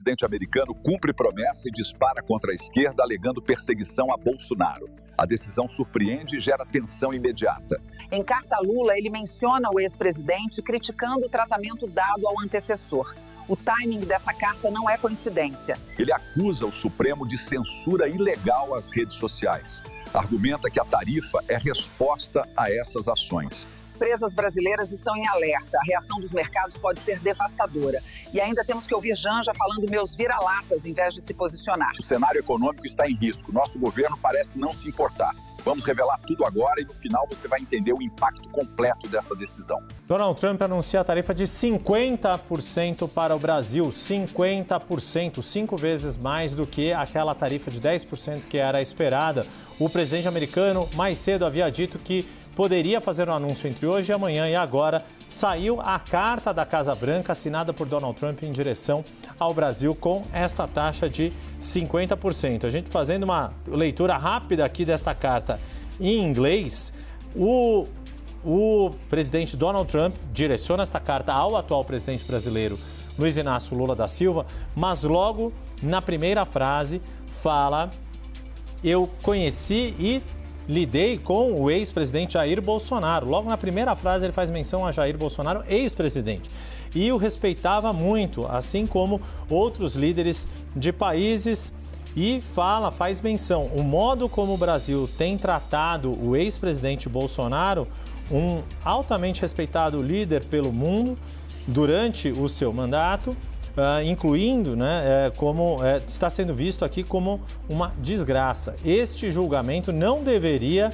O presidente americano cumpre promessa e dispara contra a esquerda, alegando perseguição a Bolsonaro. A decisão surpreende e gera tensão imediata. Em carta a Lula, ele menciona o ex-presidente criticando o tratamento dado ao antecessor. O timing dessa carta não é coincidência. Ele acusa o Supremo de censura ilegal às redes sociais. Argumenta que a tarifa é resposta a essas ações. Empresas brasileiras estão em alerta. A reação dos mercados pode ser devastadora. E ainda temos que ouvir Janja falando meus vira-latas em vez de se posicionar. O cenário econômico está em risco. Nosso governo parece não se importar. Vamos revelar tudo agora e no final você vai entender o impacto completo dessa decisão. Donald Trump anuncia a tarifa de 50% para o Brasil. 50%, 5 vezes mais do que aquela tarifa de 10% que era esperada. O presidente americano mais cedo havia dito que poderia fazer um anúncio entre hoje e amanhã e agora saiu a carta da Casa Branca assinada por Donald Trump em direção ao Brasil com esta taxa de 50%. A gente fazendo uma leitura rápida aqui desta carta em inglês, o presidente Donald Trump direciona esta carta ao atual presidente brasileiro Luiz Inácio Lula da Silva, mas logo na primeira frase fala: eu conheci e lidei com o ex-presidente Jair Bolsonaro. Logo na primeira frase ele faz menção a Jair Bolsonaro, ex-presidente. E o respeitava muito, assim como outros líderes de países. E faz menção, o modo como o Brasil tem tratado o ex-presidente Bolsonaro, um altamente respeitado líder pelo mundo, durante o seu mandato, incluindo, como está sendo visto aqui como uma desgraça. Este julgamento não deveria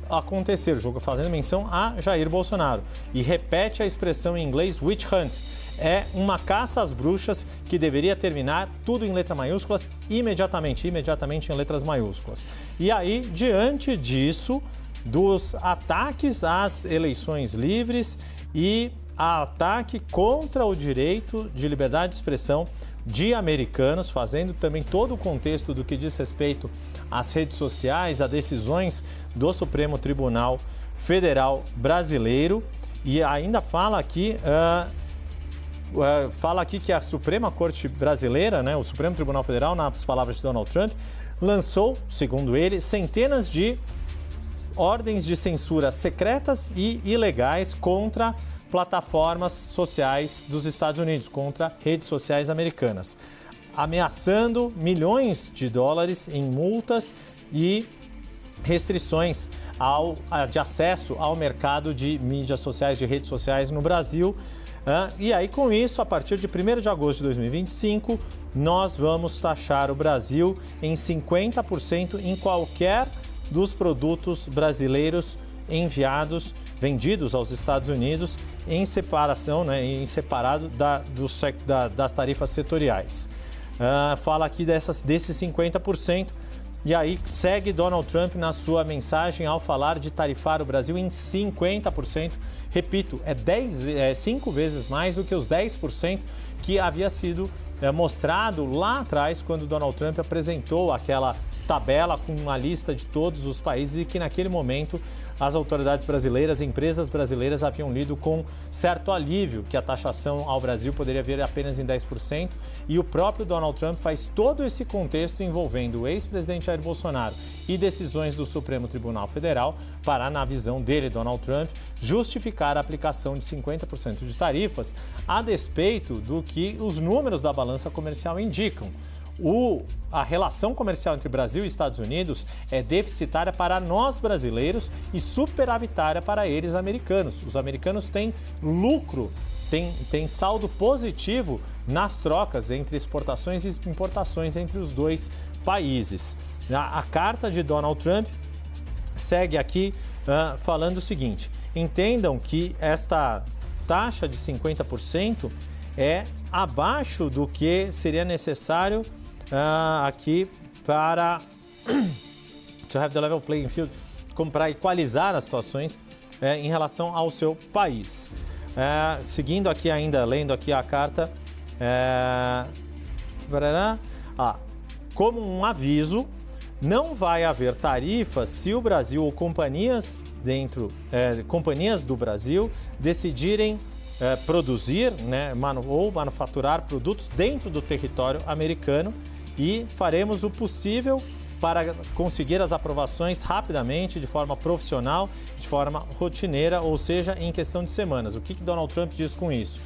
acontecer, fazendo menção a Jair Bolsonaro. E repete a expressão em inglês witch hunt. É uma caça às bruxas que deveria terminar, tudo em letras maiúsculas, imediatamente em letras maiúsculas. E aí, diante disso, dos ataques às eleições livres e ataque contra o direito de liberdade de expressão de americanos, fazendo também todo o contexto do que diz respeito às redes sociais, a decisões do Supremo Tribunal Federal Brasileiro. E ainda fala aqui que a Suprema Corte Brasileira, o Supremo Tribunal Federal, nas palavras de Donald Trump, lançou, segundo ele, centenas de ordens de censura secretas e ilegais contra plataformas sociais dos Estados Unidos, contra redes sociais americanas, ameaçando milhões de dólares em multas e restrições de acesso ao mercado de mídias sociais, de redes sociais no Brasil. E aí, com isso, a partir de 1º de agosto de 2025, nós vamos taxar o Brasil em 50% em qualquer dos produtos brasileiros vendidos aos Estados Unidos em separação, em separado das tarifas setoriais. Fala aqui desses 50%. E aí segue Donald Trump na sua mensagem ao falar de tarifar o Brasil em 50%. Repito, é 5 vezes mais do que os 10% que havia sido mostrado lá atrás, quando Donald Trump apresentou aquela tabela com uma lista de todos os países e que naquele momento as autoridades brasileiras, empresas brasileiras haviam lido com certo alívio que a taxação ao Brasil poderia vir apenas em 10%, e o próprio Donald Trump faz todo esse contexto envolvendo o ex-presidente Jair Bolsonaro e decisões do Supremo Tribunal Federal para, na visão dele, Donald Trump, justificar a aplicação de 50% de tarifas a despeito do que os números da balança comercial indicam. A relação comercial entre Brasil e Estados Unidos é deficitária para nós brasileiros e superavitária para eles americanos. Os americanos têm lucro, têm saldo positivo nas trocas entre exportações e importações entre os dois países. A carta de Donald Trump segue aqui falando o seguinte: entendam que esta taxa de 50% é abaixo do que seria necessário aqui para to have the level playing field, como para equalizar as situações em relação ao seu país. Seguindo aqui ainda, lendo aqui a carta, como um aviso, não vai haver tarifas se o Brasil ou companhias do Brasil decidirem produzir, né, ou manufaturar produtos dentro do território americano e faremos o possível para conseguir as aprovações rapidamente, de forma profissional, de forma rotineira, ou seja, em questão de semanas. O que Donald Trump diz com isso?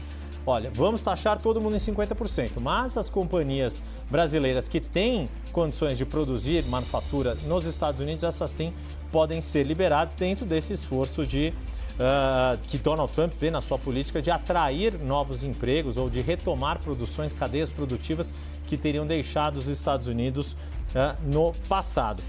Olha, vamos taxar todo mundo em 50%, mas as companhias brasileiras que têm condições de produzir manufatura nos Estados Unidos, essas sim podem ser liberadas dentro desse esforço que Donald Trump vê na sua política de atrair novos empregos ou de retomar produções, cadeias produtivas que teriam deixado os Estados Unidos no passado.